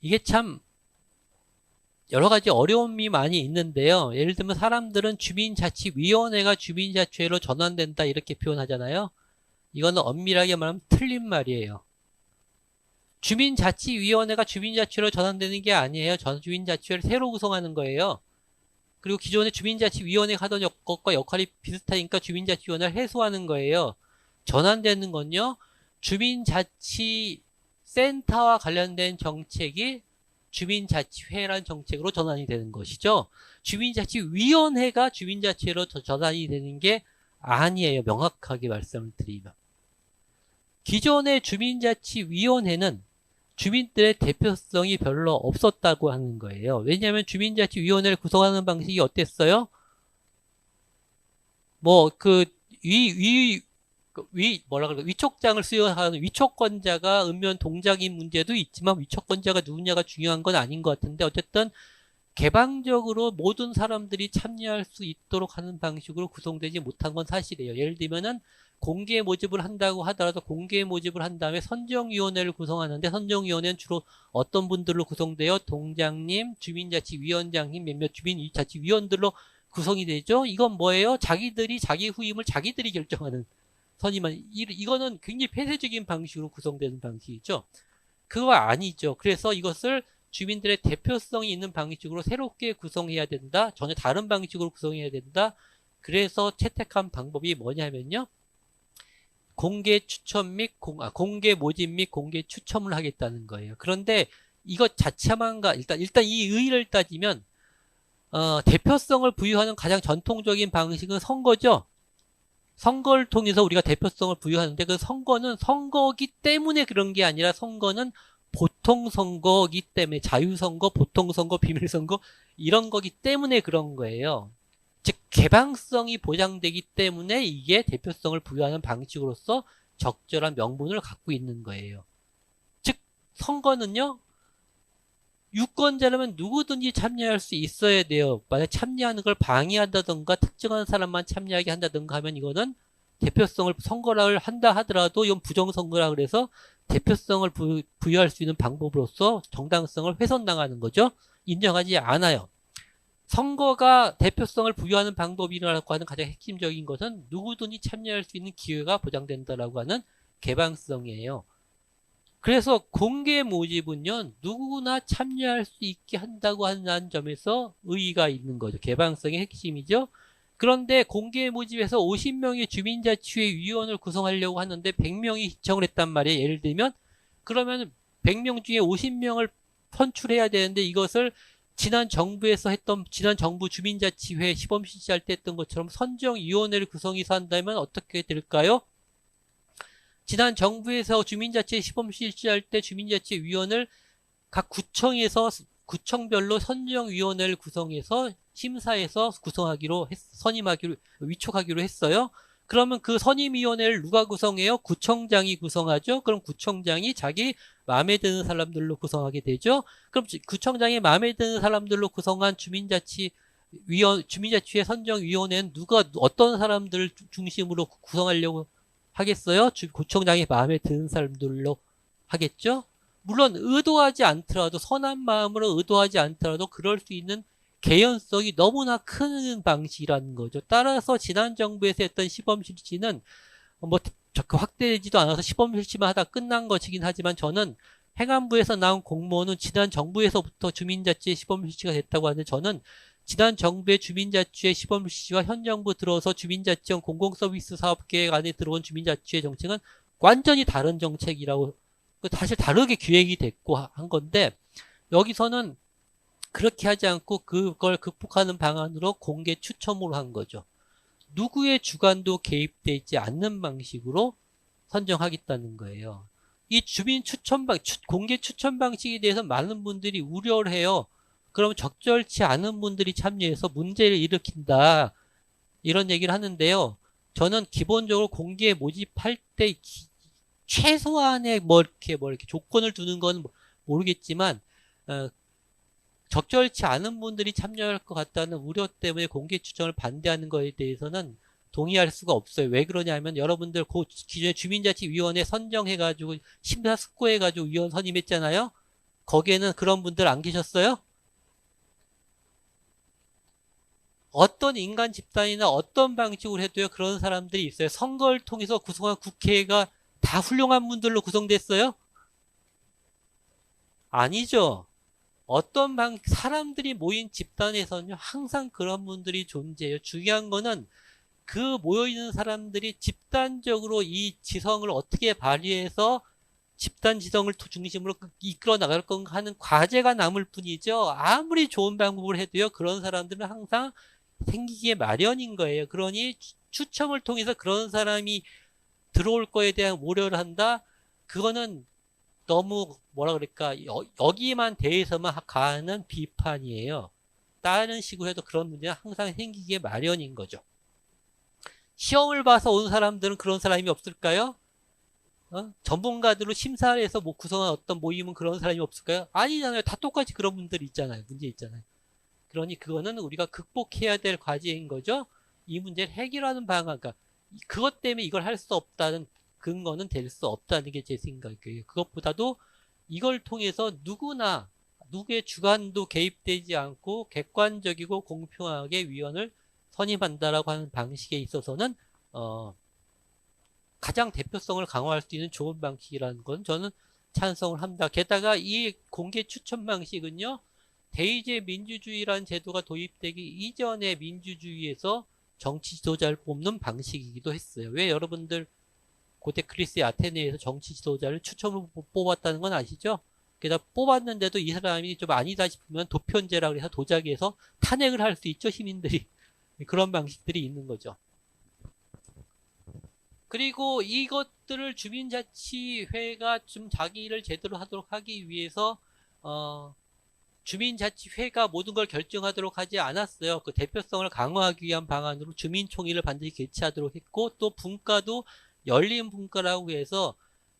이게 참 여러 가지 어려움이 많이 있는데요. 예를 들면 사람들은 주민자치위원회가 주민자치회로 전환된다 이렇게 표현하잖아요. 이거는 엄밀하게 말하면 틀린 말이에요. 주민자치위원회가 주민자치회로 전환되는 게 아니에요. 주민자치회를 새로 구성하는 거예요. 그리고 기존의 주민자치위원회가 하던 것과 역할이 비슷하니까 주민자치위원회를 해소하는 거예요. 전환되는 건요. 주민자치센터와 관련된 정책이 주민자치회라는 정책으로 전환이 되는 것이죠. 주민자치위원회가 주민자치회로 전환이 되는 게 아니에요. 명확하게 말씀을 드리면. 기존의 주민자치위원회는 주민들의 대표성이 별로 없었다고 하는 거예요. 왜냐하면 주민자치위원회를 구성하는 방식이 어땠어요? 뭐, 위촉장을 수여하는 위촉권자가 읍면 동작인 문제도 있지만 위촉권자가 누구냐가 중요한 건 아닌 것 같은데 어쨌든 개방적으로 모든 사람들이 참여할 수 있도록 하는 방식으로 구성되지 못한 건 사실이에요. 예를 들면은 공개 모집을 한다고 하더라도 공개 모집을 한 다음에 선정위원회를 구성하는데 선정위원회는 주로 어떤 분들로 구성돼요? 동장님, 주민자치위원장님, 몇몇 주민자치위원들로 구성이 되죠. 이건 뭐예요? 자기들이 자기 후임을 자기들이 결정하는 선임한 이거는 굉장히 폐쇄적인 방식으로 구성되는 방식이죠. 그거 아니죠. 그래서 이것을 주민들의 대표성이 있는 방식으로 새롭게 구성해야 된다. 전혀 다른 방식으로 구성해야 된다. 그래서 채택한 방법이 뭐냐면요. 공개 추천 및 공개 모집 및 공개 추첨을 하겠다는 거예요. 그런데 이것 자체만가 일단 이 의의를 따지면 대표성을 부여하는 가장 전통적인 방식은 선거죠. 선거를 통해서 우리가 대표성을 부여하는데 그 선거는 선거기 때문에 그런 게 아니라 선거는 보통 선거기 때문에 자유선거, 보통선거, 비밀선거 이런 거기 때문에 그런 거예요. 즉 개방성이 보장되기 때문에 이게 대표성을 부여하는 방식으로서 적절한 명분을 갖고 있는 거예요. 즉 선거는요. 유권자라면 누구든지 참여할 수 있어야 돼요. 만약 참여하는 걸 방해한다던가 특정한 사람만 참여하게 한다던가 하면 이거는 대표성을 선거를 한다 하더라도 이건 부정선거라 그래서 대표성을 부여할 수 있는 방법으로서 정당성을 훼손당하는 거죠. 인정하지 않아요. 선거가 대표성을 부여하는 방법이라고 하는 가장 핵심적인 것은 누구든지 참여할 수 있는 기회가 보장된다라고 하는 개방성이에요. 그래서 공개 모집은요, 누구나 참여할 수 있게 한다고 하는 점에서 의의가 있는 거죠. 개방성의 핵심이죠. 그런데 공개 모집에서 50명의 주민자치회 위원을 구성하려고 하는데 100명이 신청을 했단 말이에요. 예를 들면, 그러면 100명 중에 50명을 선출해야 되는데 이것을 지난 정부에서 했던, 지난 정부 주민자치회 시범 실시할 때 했던 것처럼 선정위원회를 구성해서 한다면 어떻게 될까요? 지난 정부에서 주민자치 시범 실시할 때 주민자치 위원을 각 구청에서 구청별로 선정위원회를 구성해서 심사해서 선임하기로 위촉하기로 했어요. 그러면 그 선임위원회를 누가 구성해요? 구청장이 구성하죠. 그럼 구청장이 자기 마음에 드는 사람들로 구성하게 되죠. 그럼 구청장이 마음에 드는 사람들로 구성한 주민자치회 선정위원회는 어떤 사람들을 중심으로 구성하려고 하겠어요? 구청장이 마음에 드는 사람들로 하겠죠? 물론 의도하지 않더라도 선한 마음으로 의도하지 않더라도 그럴 수 있는 개연성이 너무나 큰 방식이라는 거죠. 따라서 지난 정부에서 했던 시범 실시는 뭐 확대되지도 않아서 시범 실시만 하다 끝난 것이긴 하지만 저는 행안부에서 나온 공무원은 지난 정부에서부터 주민자치 시범 실시가 됐다고 하는데 저는 지난 정부의 주민자치의 시범 실시와 현 정부 들어서 주민자치형 공공서비스 사업계획 안에 들어온 주민자치의 정책은 완전히 다른 정책이라고 사실 다르게 기획이 됐고 한 건데 여기서는 그렇게 하지 않고 그걸 극복하는 방안으로 공개 추첨으로 한 거죠. 누구의 주관도 개입되지 않는 방식으로 선정하겠다는 거예요. 이 공개 추천 방식에 대해서 많은 분들이 우려를 해요. 그럼 적절치 않은 분들이 참여해서 문제를 일으킨다. 이런 얘기를 하는데요. 저는 기본적으로 공개 모집할 때 최소한의 이렇게 조건을 두는 건 모르겠지만, 적절치 않은 분들이 참여할 것 같다는 우려 때문에 공개 추천을 반대하는 것에 대해서는 동의할 수가 없어요. 왜 그러냐면 여러분들 기존에 주민자치위원회 선정해가지고 심사숙고해가지고 위원 선임했잖아요. 거기에는 그런 분들 안 계셨어요? 어떤 인간 집단이나 어떤 방식으로 해도요 그런 사람들이 있어요. 선거를 통해서 구성한 국회가 다 훌륭한 분들로 구성됐어요? 아니죠. 사람들이 모인 집단에서는요 항상 그런 분들이 존재해요. 중요한 거는 그 모여있는 사람들이 집단적으로 이 지성을 어떻게 발휘해서 집단 지성을 중심으로 이끌어 나갈 건가 하는 과제가 남을 뿐이죠. 아무리 좋은 방법을 해도요 그런 사람들은 항상 생기기에 마련인 거예요. 그러니 추첨을 통해서 그런 사람이 들어올 거에 대한 우려를 한다? 그거는 너무 뭐라 그럴까 여기만 대해서만 가는 비판이에요. 다른 식으로 해도 그런 문제는 항상 생기기에 마련인 거죠. 시험을 봐서 온 사람들은 그런 사람이 없을까요? 전문가들로 심사를 해서 구성한 어떤 모임은 그런 사람이 없을까요? 아니잖아요. 다 똑같이 그런 분들이 있잖아요. 문제 있잖아요. 그러니 그거는 우리가 극복해야 될 과제인 거죠. 이 문제를 해결하는 방안, 그러니까 그것 때문에 이걸 할 수 없다는 근거는 될 수 없다는 게 제 생각이에요. 그것보다도 이걸 통해서 누구의 주관도 개입되지 않고 객관적이고 공평하게 위원을 선임한다라고 하는 방식에 있어서는 가장 대표성을 강화할 수 있는 좋은 방식이라는 건 저는 찬성을 합니다. 게다가 이 공개 추천 방식은요. 대의제 민주주의라는 제도가 도입되기 이전의 민주주의에서 정치 지도자를 뽑는 방식이기도 했어요. 왜 여러분들 고대 그리스의 아테네에서 정치 지도자를 추첨으로 뽑았다는 건 아시죠? 게다가 뽑았는데도 이 사람이 좀 아니다 싶으면 도편제라고 해서 도자기에서 탄핵을 할 수 있죠, 시민들이. 그런 방식들이 있는 거죠. 그리고 이것들을 주민자치회가 좀 자기 일을 제대로 하도록 하기 위해서 주민자치회가 모든 걸 결정하도록 하지 않았어요. 그 대표성을 강화하기 위한 방안으로 주민총회를 반드시 개최하도록 했고, 또 분과도 열린 분과라고 해서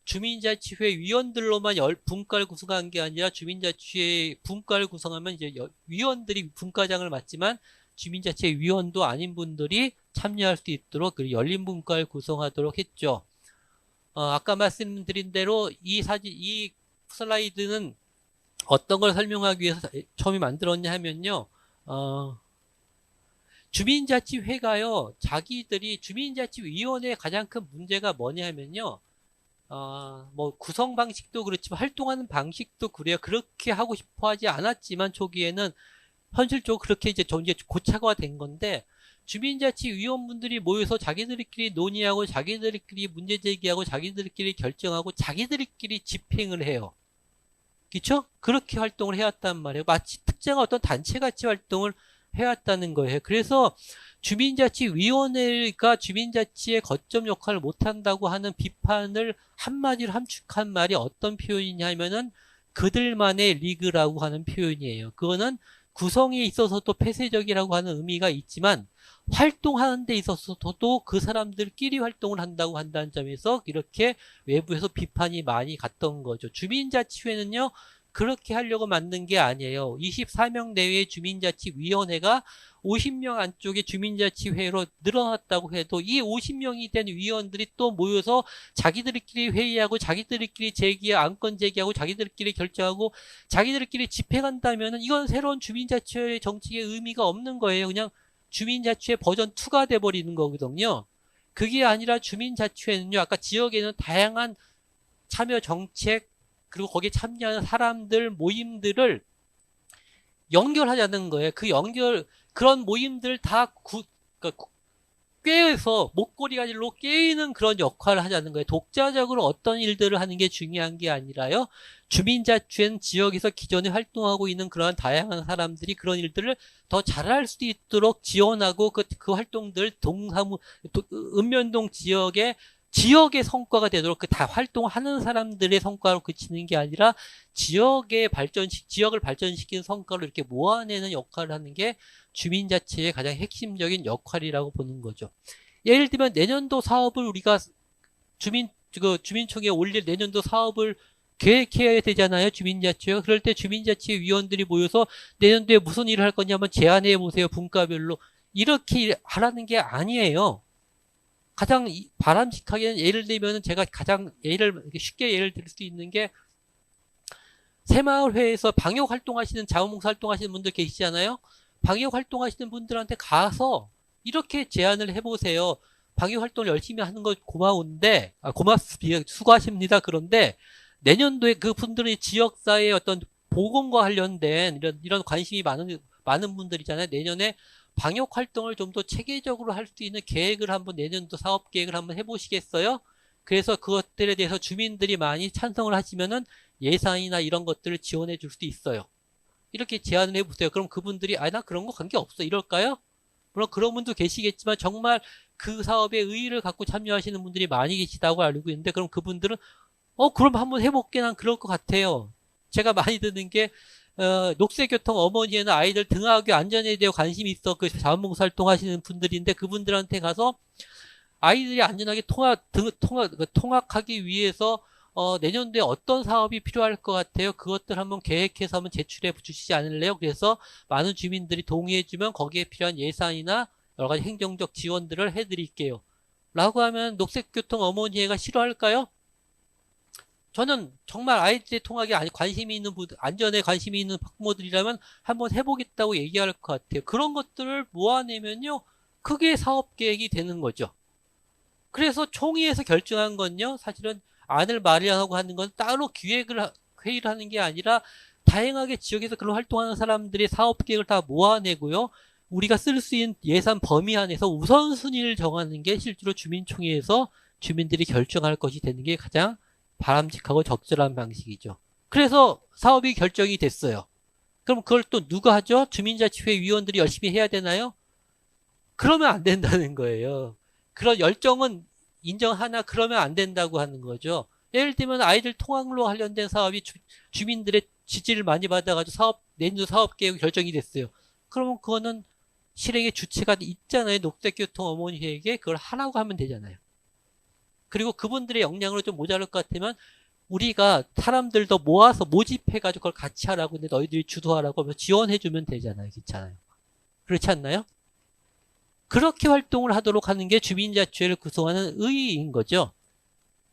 주민자치회 위원들로만 분과를 구성한 게 아니라 주민자치회 분과를 구성하면 이제 위원들이 분과장을 맡지만 주민자치회 위원도 아닌 분들이 참여할 수 있도록 그 열린 분과를 구성하도록 했죠. 아까 말씀드린 대로 이 슬라이드는 어떤 걸 설명하기 위해서 처음에 만들었냐 하면요. 주민자치회가요, 주민자치위원회의 가장 큰 문제가 뭐냐 하면요. 뭐 구성 방식도 그렇지만 활동하는 방식도 그래요. 그렇게 하고 싶어 하지 않았지만 초기에는 현실적으로 그렇게 이제 고착화 된 건데, 주민자치위원분들이 모여서 자기들끼리 논의하고 자기들끼리 문제 제기하고 자기들끼리 결정하고 자기들끼리 집행을 해요. 그렇죠? 그렇게 활동을 해왔단 말이에요. 마치 특정한 어떤 단체같이 활동을 해왔다는 거예요. 그래서 주민자치위원회가 주민자치의 거점 역할을 못한다고 하는 비판을 한마디로 함축한 말이 어떤 표현이냐면은 그들만의 리그라고 하는 표현이에요. 그거는 구성에 있어서도 폐쇄적이라고 하는 의미가 있지만 활동하는 데 있어서도 그 사람들끼리 활동을 한다고 한다는 점에서 이렇게 외부에서 비판이 많이 갔던 거죠. 주민자치회는요, 그렇게 하려고 만든 게 아니에요. 24명 내외의 주민자치위원회가 50명 안쪽의 주민자치회로 늘어났다고 해도 이 50명이 된 위원들이 또 모여서 자기들끼리 회의하고 자기들끼리 안건 제기하고 자기들끼리 결정하고 자기들끼리 집행한다면 이건 새로운 주민자치회 정책의 의미가 없는 거예요. 그냥 주민자치회 버전 2가 돼버리는 거거든요. 그게 아니라 주민자치회는요, 아까 지역에는 다양한 참여 정책 그리고 거기에 참여하는 사람들 모임들을 연결하자는 거예요. 그런 모임들 다 꿰어서 목걸이가지로 꿰이는 그런 역할을 하자는 거예요. 독자적으로 어떤 일들을 하는 게 중요한 게 아니라요. 주민자치회는 지역에서 기존에 활동하고 있는 그러한 다양한 사람들이 그런 일들을 더 잘할 수 있도록 지원하고 그 활동들 읍면동 지역의 성과가 되도록 다 활동하는 사람들의 성과로 그치는 게 아니라 지역을 발전시키는 성과를 이렇게 모아내는 역할을 하는 게 주민자치의 가장 핵심적인 역할이라고 보는 거죠. 예를 들면 내년도 사업을 우리가 주민총회에 올릴 내년도 사업을 계획해야 되잖아요. 주민자치회가. 그럴 때 주민자치회 위원들이 모여서 내년도에 무슨 일을 할 거냐 한번 제안해 보세요. 분과별로. 이렇게 하라는 게 아니에요. 가장 바람직하게는 예를 들면 제가 쉽게 예를 들 수 있는 게 새마을회에서 방역 활동하시는 자원봉사 활동하시는 분들 계시잖아요. 방역 활동하시는 분들한테 가서 이렇게 제안을 해보세요. 방역 활동을 열심히 하는 거 고마운데 고맙습니다. 수고하십니다. 그런데 내년도에 그분들의 지역사회의 어떤 보건과 관련된 이런 관심이 많은 분들이잖아요. 내년에 방역 활동을 좀 더 체계적으로 할 수 있는 계획을 한번 내년도 사업 계획을 한번 해보시겠어요? 그래서 그것들에 대해서 주민들이 많이 찬성을 하시면은 예산이나 이런 것들을 지원해 줄 수도 있어요. 이렇게 제안을 해보세요. 그럼 그분들이 나 그런 거 관계 없어 이럴까요? 물론 그런 분도 계시겠지만 정말 그 사업에 의의를 갖고 참여하시는 분들이 많이 계시다고 알고 있는데 그럼 그분들은 그럼 한번 해볼게 난 그럴 것 같아요. 제가 많이 듣는 게 녹색교통 어머니에는 아이들 등하교 안전에 대해 관심이 있어 그 자원봉사 활동하시는 분들인데 그분들한테 가서 아이들이 안전하게 통학하기 위해서 내년도에 어떤 사업이 필요할 것 같아요? 그것들 한번 계획해서 한번 제출해 주시지 않을래요? 그래서 많은 주민들이 동의해주면 거기에 필요한 예산이나 여러 가지 행정적 지원들을 해드릴게요. 라고 하면 녹색교통 어머니회가 싫어할까요? 저는 정말 아이들의 통학에 관심이 있는 안전에 관심이 있는 학부모들이라면 한번 해보겠다고 얘기할 것 같아요. 그런 것들을 모아내면요, 크게 사업 계획이 되는 거죠. 그래서 총회에서 결정한 건요, 사실은 안을 마련하고 하는 건 따로 회의를 하는 게 아니라 다양하게 지역에서 그런 활동하는 사람들의 사업 계획을 다 모아내고요, 우리가 쓸 수 있는 예산 범위 안에서 우선순위를 정하는 게 실제로 주민총회에서 주민들이 결정할 것이 되는 게 가장 바람직하고 적절한 방식이죠. 그래서 사업이 결정이 됐어요. 그럼 그걸 또 누가 하죠? 주민자치회 위원들이 열심히 해야 되나요? 그러면 안 된다는 거예요. 그런 열정은 인정하나 그러면 안 된다고 하는 거죠. 예를 들면 아이들 통학로 관련된 사업이 주민들의 지지를 많이 받아가지고 내년도 사업계획 결정이 됐어요. 그러면 그거는 실행의 주체가 있잖아요. 녹색교통 어머니에게 그걸 하라고 하면 되잖아요. 그리고 그분들의 역량으로 좀 모자랄 것 같으면 우리가 사람들 더 모아서 모집해가지고 그걸 같이 하라고 근데 너희들이 주도하라고 하면 지원해주면 되잖아요. 괜찮아요. 그렇지 않나요? 그렇게 활동을 하도록 하는 게 주민자치회를 구성하는 의의인 거죠.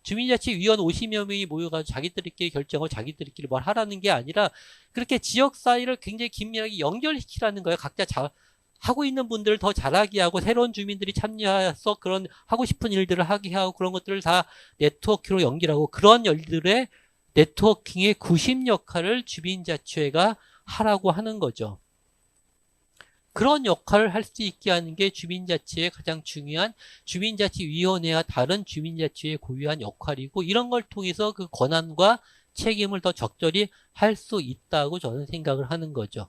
주민자치위원 50여 명이 모여가지고 자기들끼리 결정하고 자기들끼리 뭘 하라는 게 아니라 그렇게 지역 사회를 굉장히 긴밀하게 연결시키라는 거예요. 각자 하고 있는 분들을 더 잘하게 하고 새로운 주민들이 참여해서 그런 하고 싶은 일들을 하게 하고 그런 것들을 다 네트워킹으로 연결하고 그런 일들의 네트워킹의 구심 역할을 주민자치회가 하라고 하는 거죠. 그런 역할을 할 수 있게 하는 게 주민자치의 가장 중요한 주민자치위원회와 다른 주민자치의 고유한 역할이고 이런 걸 통해서 그 권한과 책임을 더 적절히 할 수 있다고 저는 생각을 하는 거죠.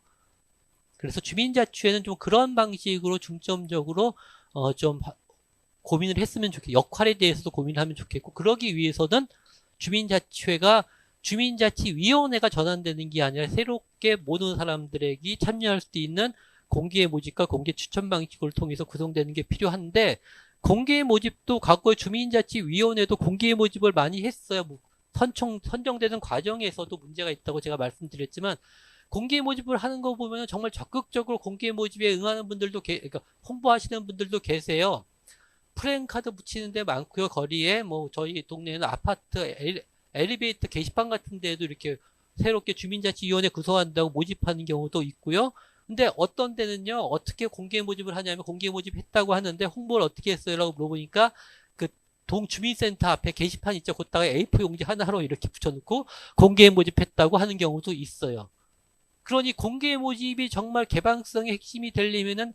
그래서 주민자치회는 좀 그런 방식으로 중점적으로 좀 고민을 했으면 좋겠고 역할에 대해서도 고민을 하면 좋겠고 그러기 위해서는 주민자치회가 주민자치위원회가 전환되는 게 아니라 새롭게 모든 사람들에게 참여할 수 있는 공개 모집과 공개 추천 방식을 통해서 구성되는 게 필요한데 공개 모집도 과거에 주민자치위원회도 공개 모집을 많이 했어요. 뭐 선정되는 과정에서도 문제가 있다고 제가 말씀드렸지만 공개 모집을 하는 거 보면 정말 적극적으로 공개 모집에 응하는 분들도 그러니까 홍보하시는 분들도 계세요. 프랜카드 붙이는 데 많고요. 거리에 뭐 저희 동네에는 아파트 엘리베이터 게시판 같은 데에도 이렇게 새롭게 주민자치위원회 구성한다고 모집하는 경우도 있고요. 근데 어떤 데는요, 어떻게 공개 모집을 하냐면 공개 모집했다고 하는데 홍보를 어떻게 했어요? 라고 물어보니까 그 동주민센터 앞에 게시판 있죠. 거기다가 A4 용지 하나로 이렇게 붙여놓고 공개 모집했다고 하는 경우도 있어요. 그러니 공개 모집이 정말 개방성의 핵심이 되려면은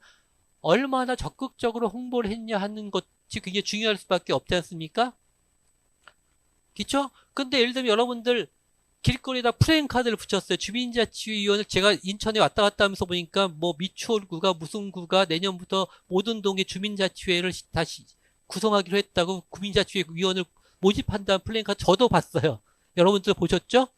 얼마나 적극적으로 홍보를 했냐 하는 것이 그게 중요할 수밖에 없지 않습니까? 그쵸? 근데 예를 들면 여러분들 길거리에다 프레임카드를 붙였어요. 주민자치위원을 제가 인천에 왔다 갔다 하면서 보니까 뭐 미추홀구가 무슨 구가 내년부터 모든 동의 주민자치회를 다시 구성하기로 했다고 주민자치위원을 모집한다는 프레임카드 저도 봤어요. 여러분들 보셨죠?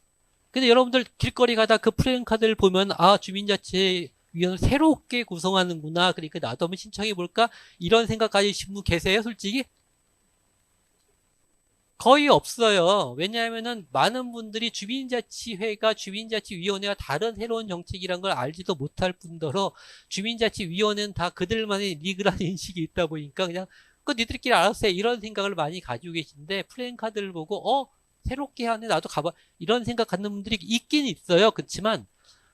근데 여러분들 길거리 가다 그 프레임카드를 보면 아 주민자치위원을 새롭게 구성하는구나. 그러니까 나도 한번 신청해 볼까? 이런 생각 가지신 분 계세요? 솔직히? 거의 없어요. 왜냐하면은 많은 분들이 주민자치회가 주민자치위원회와 다른 새로운 정책이란 걸 알지도 못할 뿐더러 주민자치위원회는 다 그들만의 리그라는 인식이 있다 보니까 그냥 그 니들끼리 알아서 해 이런 생각을 많이 가지고 계신데 플랜카드를 보고 새롭게 하네 나도 가봐 이런 생각 갖는 분들이 있긴 있어요. 그렇지만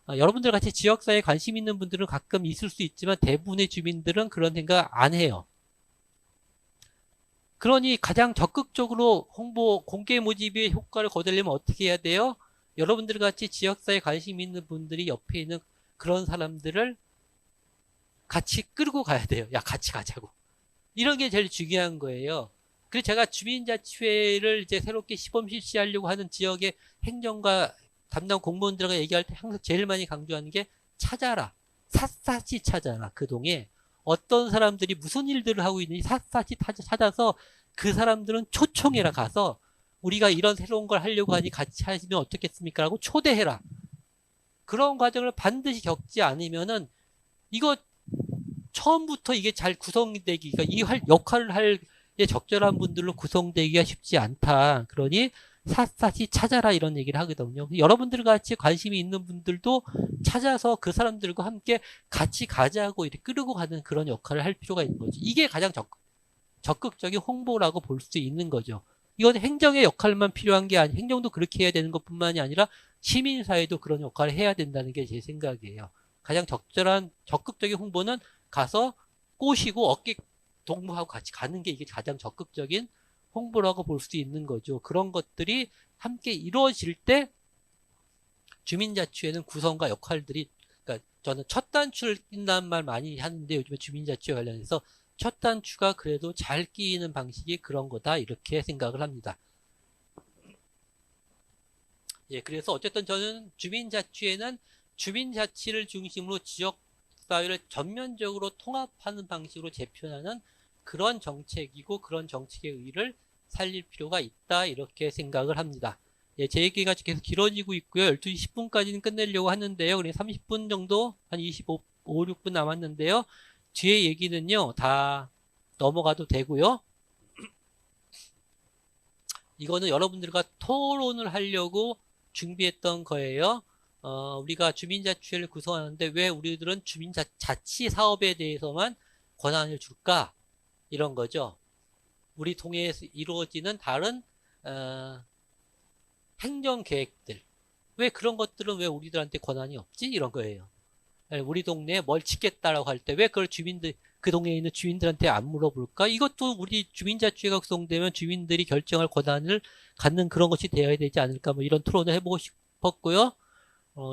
여러분들 같이 지역사회에 관심 있는 분들은 가끔 있을 수 있지만 대부분의 주민들은 그런 생각 안 해요. 그러니 가장 적극적으로 공개 모집의 효과를 거두려면 어떻게 해야 돼요? 여러분들 같이 지역사회에 관심 있는 분들이 옆에 있는 그런 사람들을 같이 끌고 가야 돼요. 야, 같이 가자고. 이런 게 제일 중요한 거예요. 그래서 제가 주민자치회를 이제 새롭게 시범 실시하려고 하는 지역의 행정과 담당 공무원들과 얘기할 때 항상 제일 많이 강조하는 게 찾아라. 샅샅이 찾아라. 그 동에 어떤 사람들이 무슨 일들을 하고 있는지 샅샅이 찾아서 그 사람들은 초청해라. 가서 우리가 이런 새로운 걸 하려고 하니 같이 하시면 어떻겠습니까? 라고 초대해라. 그런 과정을 반드시 겪지 않으면은 이거 처음부터 이게 잘 구성되기가 이 역할을 할 적절한 분들로 구성되기가 쉽지 않다. 그러니 샅샅이 찾아라 이런 얘기를 하거든요. 여러분들 같이 관심이 있는 분들도 찾아서 그 사람들과 함께 같이 가자고 이렇게 끌고 가는 그런 역할을 할 필요가 있는 거죠. 이게 가장 적극적인 홍보라고 볼 수 있는 거죠. 이건 행정의 역할만 필요한 게 아니 행정도 그렇게 해야 되는 것뿐만이 아니라 시민사회도 그런 역할을 해야 된다는 게 제 생각이에요. 가장 적극적인 홍보는 가서 꼬시고 어깨 동무하고 같이 가는 게 이게 가장 적극적인 홍보라고 볼 수 있는 거죠. 그런 것들이 함께 이루어질 때 주민자치회는 구성과 역할들이 그러니까 저는 첫 단추를 낀다는 말 많이 하는데 요즘에 주민자치회 관련해서 첫 단추가 그래도 잘 끼이는 방식이 그런 거다 이렇게 생각을 합니다. 예, 그래서 어쨌든 저는 주민자치회는 주민자치를 중심으로 지역사회를 전면적으로 통합하는 방식으로 재편하는 그런 정책이고 그런 정책의 의의를 살릴 필요가 있다 이렇게 생각을 합니다. 예, 제 얘기가 계속 길어지고 있고요. 12시 10분까지는 끝내려고 하는데요. 그래서 30분 정도 한 25, 6분 남았는데요. 뒤에 얘기는요. 다 넘어가도 되고요. 이거는 여러분들과 토론을 하려고 준비했던 거예요. 우리가 주민자치회를 구성하는데 왜 우리들은 주민자치 사업에 대해서만 권한을 줄까? 이런 거죠. 우리 동네에서 이루어지는 다른 행정계획들. 왜 그런 것들은 왜 우리들한테 권한이 없지? 이런 거예요. 우리 동네에 뭘 짓겠다라고 할 때 왜 그걸 그 동네에 있는 주민들한테 안 물어볼까? 이것도 우리 주민자치회가 구성되면 주민들이 결정할 권한을 갖는 그런 것이 되어야 되지 않을까? 뭐 이런 토론을 해보고 싶었고요.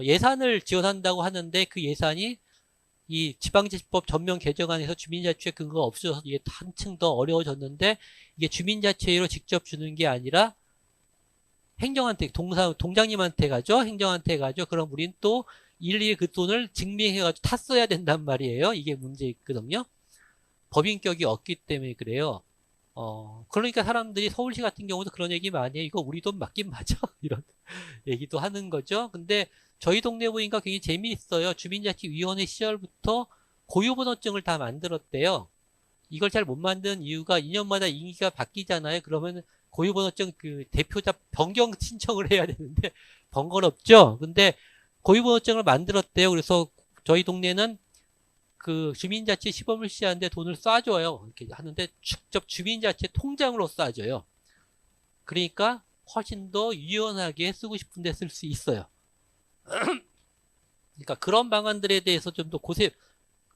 예산을 지원한다고 하는데 그 예산이 이 지방자치법 전면 개정안에서 주민자치회 근거가 없어져서 이게 한층 더 어려워졌는데 이게 주민자치회로 직접 주는 게 아니라 행정한테 동장님한테 가죠. 행정한테 가죠. 그럼 우린 또 일일이 그 돈을 증명해가지고 탔어야 된단 말이에요. 이게 문제 있거든요. 법인격이 없기 때문에 그래요. 그러니까 사람들이 서울시 같은 경우도 그런 얘기 많이 해요. 이거 우리 돈 맞긴 맞아. 이런 얘기도 하는 거죠. 근데 저희 동네 보니까 굉장히 재미있어요. 주민자치위원회 시절부터 고유번호증을 다 만들었대요. 이걸 잘 못 만든 이유가 2년마다 임기가 바뀌잖아요. 그러면 고유번호증 그 대표자 변경 신청을 해야 되는데 번거롭죠. 근데 고유번호증을 만들었대요. 그래서 저희 동네는 그 주민자치 시범을 시작하는데 돈을 쏴줘요. 이렇게 하는데 직접 주민자치 통장으로 쏴줘요. 그러니까 훨씬 더 유연하게 쓰고 싶은데 쓸 수 있어요. 그러니까 그런 방안들에 대해서 좀 더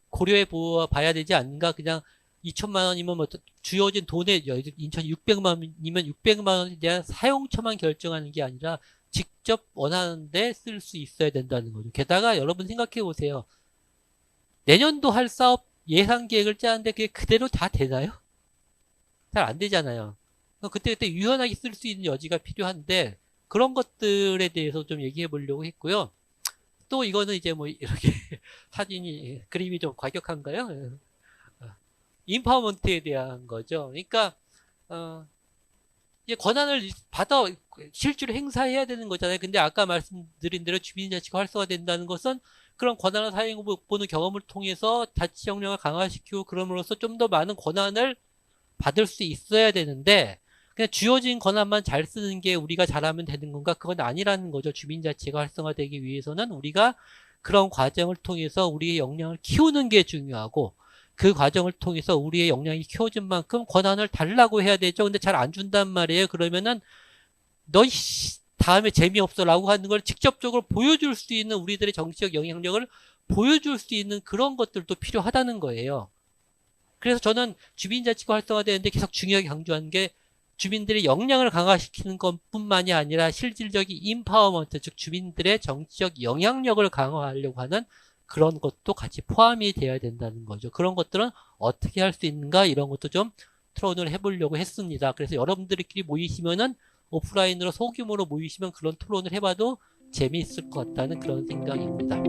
고려해 봐야 되지 않는가. 그냥 2천만 원이면 뭐 주어진 돈에 인천 600만 원이면 600만 원에 대한 사용처만 결정하는 게 아니라 직접 원하는데 쓸 수 있어야 된다는 거죠. 게다가 여러분 생각해 보세요. 내년도 할 사업 예산 계획을 짜는데 그게 그대로 다 되나요? 잘 안 되잖아요. 그때 유연하게 쓸 수 있는 여지가 필요한데 그런 것들에 대해서 좀 얘기해 보려고 했고요. 또 이거는 이제 뭐 이렇게 사진이 그림이 좀 과격한가요? 인파워먼트에 대한 거죠. 그러니까 이제 권한을 받아 실제로 행사해야 되는 거잖아요. 근데 아까 말씀드린 대로 주민자치가 활성화된다는 것은 그런 권한을 사용해보는 경험을 통해서 자치 역량을 강화시키고 그럼으로써 좀 더 많은 권한을 받을 수 있어야 되는데 그냥 주어진 권한만 잘 쓰는 게 우리가 잘하면 되는 건가? 그건 아니라는 거죠. 주민자치가 활성화되기 위해서는 우리가 그런 과정을 통해서 우리의 역량을 키우는 게 중요하고 그 과정을 통해서 우리의 역량이 키워진 만큼 권한을 달라고 해야 되죠. 근데 잘 안 준단 말이에요. 그러면은 너 다음에 재미없어 라고 하는 걸 직접적으로 보여줄 수 있는 우리들의 정치적 영향력을 보여줄 수 있는 그런 것들도 필요하다는 거예요. 그래서 저는 주민자치가 활성화되는데 계속 중요하게 강조하는 게 주민들의 역량을 강화시키는 것뿐만이 아니라 실질적인 인파워먼트, 즉 주민들의 정치적 영향력을 강화하려고 하는 그런 것도 같이 포함이 되어야 된다는 거죠. 그런 것들은 어떻게 할 수 있는가 이런 것도 좀 토론을 해보려고 했습니다. 그래서 여러분들끼리 모이시면은 오프라인으로 소규모로 모이시면 그런 토론을 해봐도 재미있을 것 같다는 그런 생각입니다.